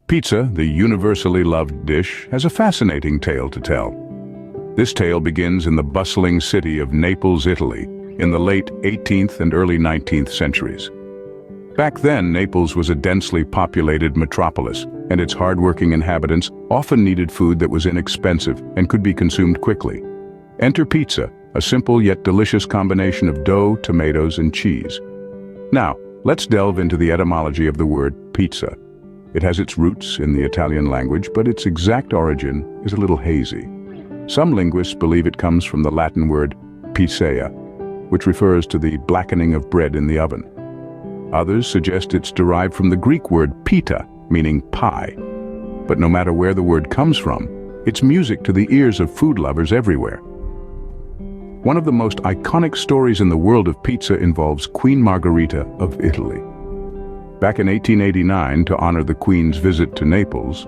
Pizza, the universally loved dish, has a fascinating tale to tell. This tale begins in the bustling city of Naples, Italy, in the late 18th and early 19th centuries. Back then, Naples was a densely populated metropolis, and its hardworking inhabitants often needed food that was inexpensive and could be consumed quickly. Enter pizza, a simple yet delicious combination of dough, tomatoes, and cheese. Now, let's delve into the etymology of the word pizza. It has its roots in the Italian language, but its exact origin is a little hazy. Some linguists believe it comes from the Latin word pizzea, which refers to the blackening of bread in the oven. Others suggest it's derived from the Greek word pita, meaning pie. But no matter where the word comes from, it's music to the ears of food lovers everywhere. One of the most iconic stories in the world of pizza involves Queen Margherita of Italy. Back in 1889, to honor the Queen's visit to Naples,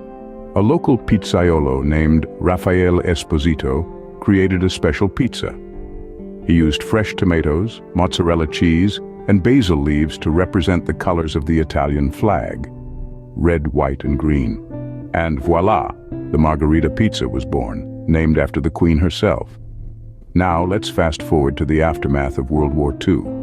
a local pizzaiolo named Raffaele Esposito created a special pizza. He used fresh tomatoes, mozzarella cheese, and basil leaves to represent the colors of the Italian flag: red, white, and green. And voila, the Margherita pizza was born, named after the Queen herself. Now let's fast forward to the aftermath of World War II.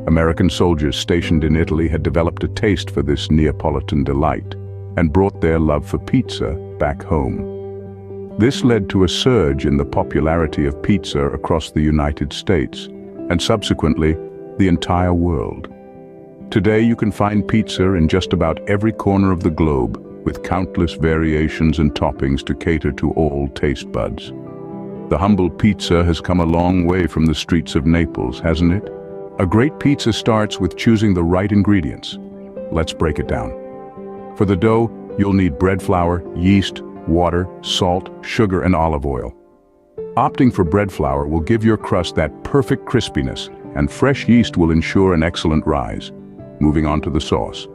American soldiers stationed in Italy had developed a taste for this Neapolitan delight and brought their love for pizza back home. This led to a surge in the popularity of pizza across the United States and subsequently the entire world. Today you can find pizza in just about every corner of the globe, with countless variations and toppings to cater to all taste buds. The humble pizza has come a long way from the streets of Naples, hasn't it? A great pizza starts with choosing the right ingredients. Let's break it down. For the dough, you'll need bread flour, yeast, water, salt, sugar, and olive oil. Opting for bread flour will give your crust that perfect crispiness, and fresh yeast will ensure an excellent rise. Moving on to the sauce.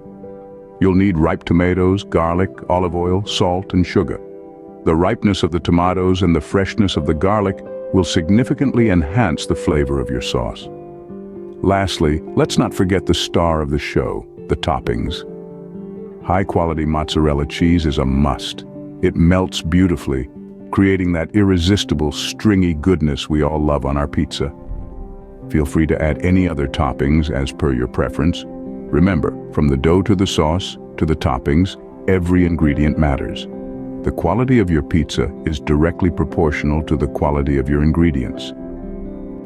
You'll need ripe tomatoes, garlic, olive oil, salt, and sugar. The ripeness of the tomatoes and the freshness of the garlic will significantly enhance the flavor of your sauce. Lastly, let's not forget the star of the show, the toppings. High-quality mozzarella cheese is a must. It melts beautifully, creating that irresistible, stringy goodness we all love on our pizza. Feel free to add any other toppings as per your preference. Remember, from the dough to the sauce to the toppings, every ingredient matters. The quality of your pizza is directly proportional to the quality of your ingredients.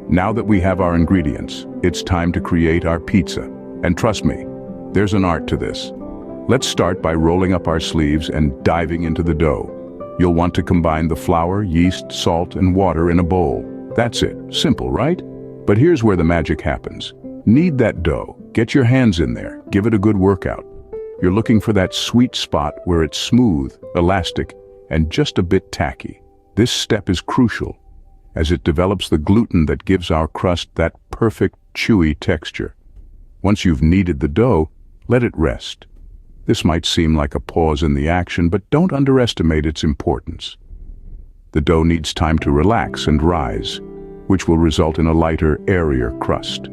Now that we have our ingredients, it's time to create our pizza. And trust me, there's an art to this. Let's start by rolling up our sleeves and diving into the dough. You'll want to combine the flour, yeast, salt, and water in a bowl. That's it. Simple, right? But here's where the magic happens. Knead that dough. Get your hands in there. Give it a good workout. You're looking for that sweet spot where it's smooth, elastic, and just a bit tacky. This step is crucial, as it develops the gluten that gives our crust that perfect, chewy texture. Once you've kneaded the dough, let it rest. This might seem like a pause in the action, but don't underestimate its importance. The dough needs time to relax and rise, which will result in a lighter, airier crust.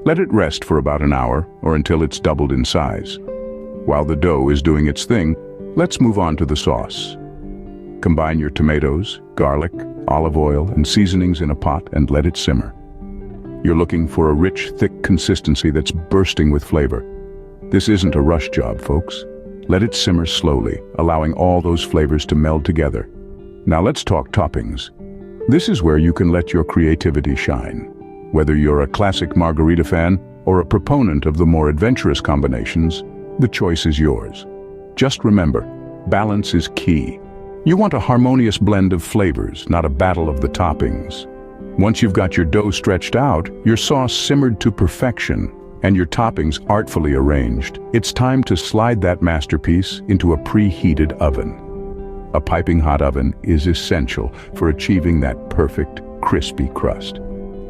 Let it rest for about an hour or until it's doubled in size. While the dough is doing its thing, let's move on to the sauce. Combine your tomatoes, garlic, olive oil, and seasonings in a pot and let it simmer. You're looking for a rich, thick consistency that's bursting with flavor. This isn't a rush job, folks. Let it simmer slowly, allowing all those flavors to meld together. Now let's talk toppings. This is where you can let your creativity shine. Whether you're a classic margherita fan or a proponent of the more adventurous combinations, the choice is yours. Just remember, balance is key. You want a harmonious blend of flavors, not a battle of the toppings. Once you've got your dough stretched out, your sauce simmered to perfection, and your toppings artfully arranged, it's time to slide that masterpiece into a preheated oven. A piping hot oven is essential for achieving that perfect, crispy crust.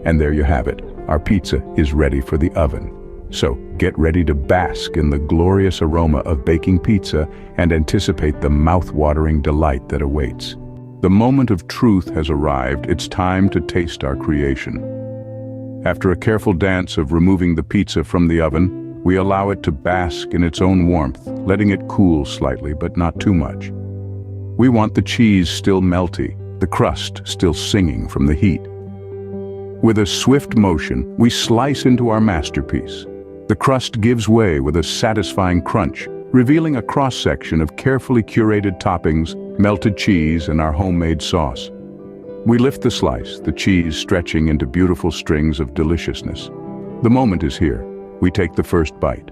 And there you have it. Our pizza is ready for the oven. So get ready to bask in the glorious aroma of baking pizza and anticipate the mouth-watering delight that awaits. The moment of truth has arrived. It's time to taste our creation. After a careful dance of removing the pizza from the oven, we allow it to bask in its own warmth, letting it cool slightly but not too much. We want the cheese still melty, the crust still singing from the heat. With a swift motion, we slice into our masterpiece. The crust gives way with a satisfying crunch, revealing a cross-section of carefully curated toppings, melted cheese, and our homemade sauce. We lift the slice, the cheese stretching into beautiful strings of deliciousness. The moment is here. We take the first bite.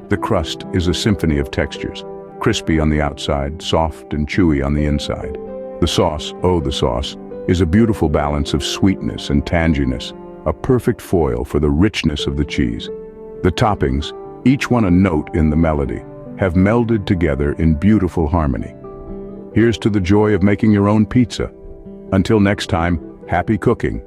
The crust is a symphony of textures, crispy on the outside, soft and chewy on the inside. The sauce, oh the sauce, is a beautiful balance of sweetness and tanginess, a perfect foil for the richness of the cheese. The toppings, each one a note in the melody, have melded together in beautiful harmony. Here's to the joy of making your own pizza. Until next time, happy cooking.